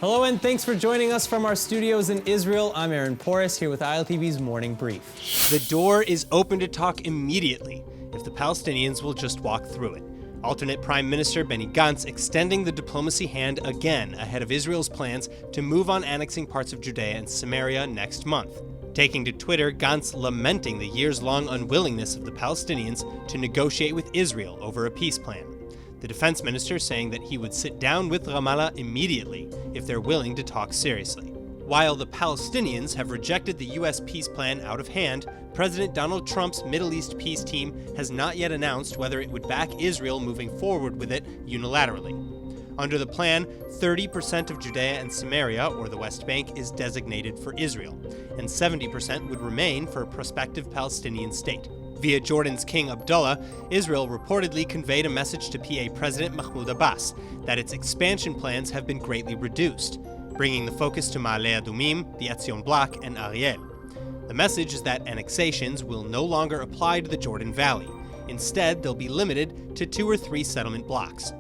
Hello and thanks for joining us from our studios in Israel. I'm Aaron Porras here with ILTV's Morning Brief. The door is open to talk immediately if the Palestinians will just walk through it. Alternate Prime Minister Benny Gantz extending the diplomacy hand again ahead of Israel's plans to move on annexing parts of Judea and Samaria next month. Taking to Twitter, Gantz lamenting the years-long unwillingness of the Palestinians to negotiate with Israel over a peace plan. The defense minister saying that he would sit down with Ramallah immediately if they're willing to talk seriously. While the Palestinians have rejected the U.S. peace plan out of hand, President Donald Trump's Middle East peace team has not yet announced whether it would back Israel moving forward with it unilaterally. Under the plan, 30% of Judea and Samaria, or the West Bank, is designated for Israel, and 70% would remain for a prospective Palestinian state. Via Jordan's King Abdullah, Israel reportedly conveyed a message to PA President Mahmoud Abbas that its expansion plans have been greatly reduced, bringing the focus to Ma'ale Adumim, the Etzion Bloc, and Ariel. The message is that annexations will no longer apply to the Jordan Valley. Instead, they'll be limited to 2 or 3 settlement blocks.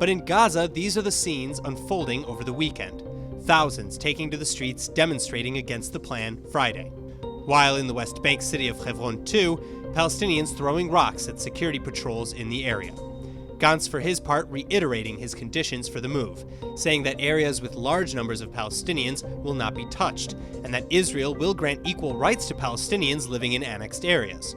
But in Gaza, these are the scenes unfolding over the weekend. Thousands taking to the streets demonstrating against the plan Friday. While in the West Bank city of Hebron too, Palestinians throwing rocks at security patrols in the area. Gantz, for his part, reiterating his conditions for the move, saying that areas with large numbers of Palestinians will not be touched, and that Israel will grant equal rights to Palestinians living in annexed areas.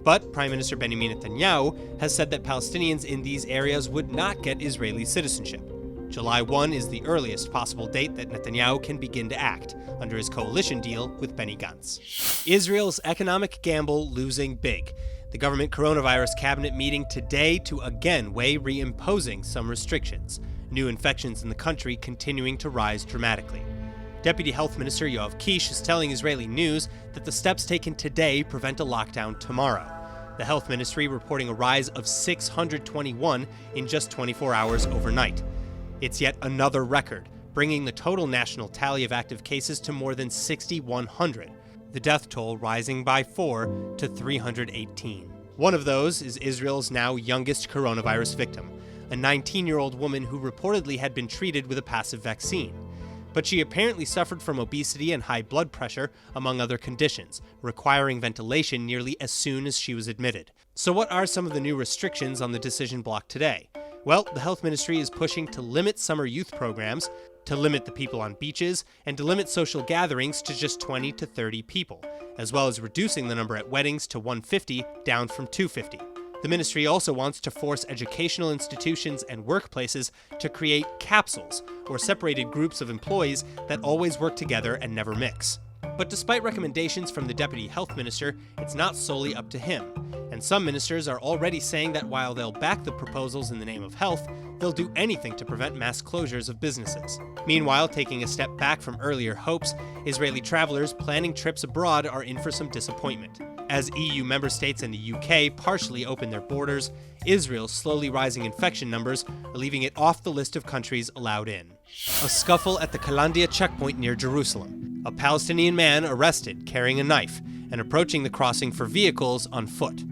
But Prime Minister Benjamin Netanyahu has said that Palestinians in these areas would not get Israeli citizenship. July 1 is the earliest possible date that Netanyahu can begin to act under his coalition deal with Benny Gantz. Israel's economic gamble losing big. The government coronavirus cabinet meeting today to again weigh reimposing some restrictions. New infections in the country continuing to rise dramatically. Deputy Health Minister Yoav Kish is telling Israeli News that the steps taken today prevent a lockdown tomorrow. The health ministry reporting a rise of 621 in just 24 hours overnight. It's yet another record, bringing the total national tally of active cases to more than 6,100, the death toll rising by 4 to 318. One of those is Israel's now youngest coronavirus victim, a 19-year-old woman who reportedly had been treated with a passive vaccine. But she apparently suffered from obesity and high blood pressure, among other conditions, requiring ventilation nearly as soon as she was admitted. So what are some of the new restrictions on the decision block today? Well, the health ministry is pushing to limit summer youth programs, to limit the people on beaches, and to limit social gatherings to just 20 to 30 people, as well as reducing the number at weddings to 150 down from 250. The ministry also wants to force educational institutions and workplaces to create capsules, or separated groups of employees that always work together and never mix. But despite recommendations from the deputy health minister, it's not solely up to him. And some ministers are already saying that while they'll back the proposals in the name of health, they'll do anything to prevent mass closures of businesses. Meanwhile, taking a step back from earlier hopes, Israeli travelers planning trips abroad are in for some disappointment. As EU member states and the UK partially open their borders, Israel's slowly rising infection numbers are leaving it off the list of countries allowed in. A scuffle at the Kalandia checkpoint near Jerusalem. A Palestinian man arrested carrying a knife and approaching the crossing for vehicles on foot.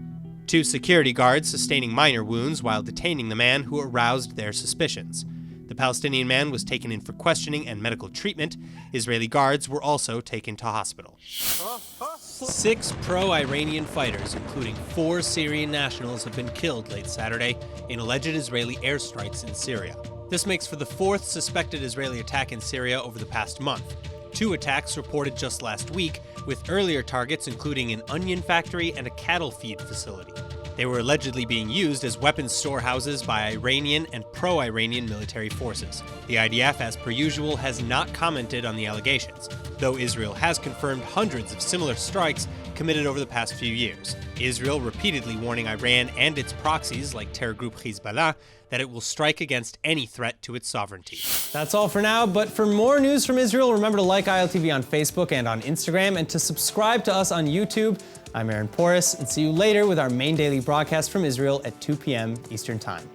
2 security guards sustaining minor wounds while detaining the man who aroused their suspicions. The Palestinian man was taken in for questioning and medical treatment. Israeli guards were also taken to hospital. 6 pro-Iranian fighters, including 4 Syrian nationals, have been killed late Saturday in alleged Israeli airstrikes in Syria. This makes for the 4th suspected Israeli attack in Syria over the past month. 2 attacks reported just last week, with earlier targets including an onion factory and a cattle feed facility. They were allegedly being used as weapons storehouses by Iranian and pro-Iranian military forces. The IDF, as per usual, has not commented on the allegations, though Israel has confirmed hundreds of similar strikes committed over the past few years. Israel repeatedly warning Iran and its proxies, like terror group Hezbollah, that it will strike against any threat to its sovereignty. That's all for now, but for more news from Israel, remember to like ILTV on Facebook and on Instagram, and to subscribe to us on YouTube. I'm Aaron Porras, and see you later with our main daily broadcast from Israel at 2 p.m. Eastern Time.